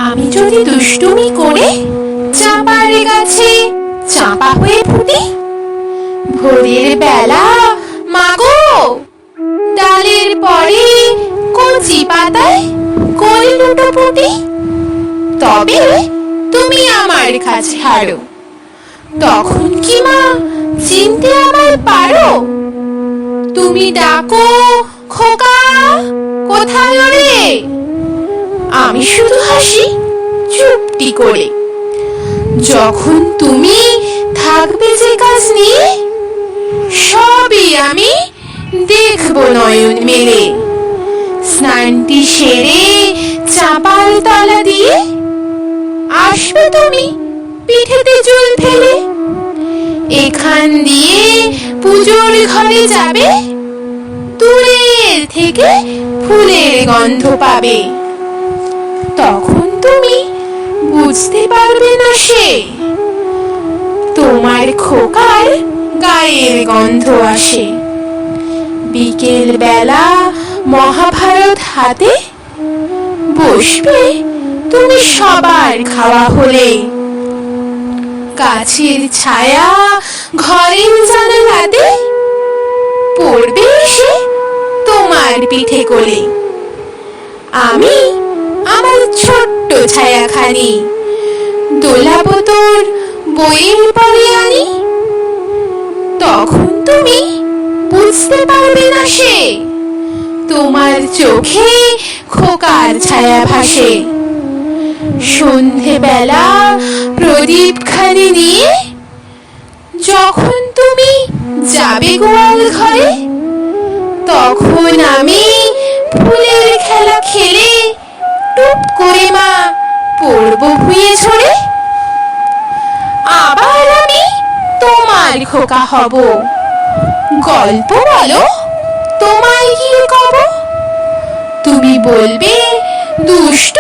আমি যদি দুষ্টুমি করে চাঁপার গাছে চাঁপা হয়ে ফুটি, ভোরের বেলা মাগো ডালের পরে কচি পাতায় করি লুটোপুটি, তবে তুমি আমার কাছে হারো। তখন কি মা চিনতে আমায় পারো? তুমি ডাকো খোকা কোথায় রে, আমি শুধু হাসি চুপটি করে। যখন তুমি থাকবে যে কাজ নিয়ে, সবই আমি দেখবো নয়ন মেলে। স্নানটি সেরে চাপার তলা দিয়ে আসবে তুমি পিঠেতে চুল ফেলে। এখান দিয়ে পুজোর ঘরে যাবে, দূরের থেকে ফুলের গন্ধ পাবে। তখন তুমি বুঝতে পারবে না সে তোমার খোকার গায়ের গন্ধ আসে। বিকেল বেলা মহাভারত হাতে বসবে তুমি সবার খাওয়া হলে। গাছের ছায়া ঘরের জানালাতে পড়বে এসে তোমার পিঠে কোলে। আমি আমার ছোট্ট ছায়াখানি দোলাবো তোর বইয়ের পরে আনি। তখন তুমি বুঝতে পারবে না সে তোমার চোখে খোকার ছায়া ভাসে। সন্ধেবেলা প্রদীপ খানি নিয়ে যখন তুমি যাবে গোয়াল ঘরে, তখন আমি ফুলের খেলা খেলে টুপ করে মা পড়বো ভুঁয়ে ঝরে। আবার আমি তোমার খোকা হব, গল্প বলো তোমায় কি কব। তুমি বলবে দুষ্ট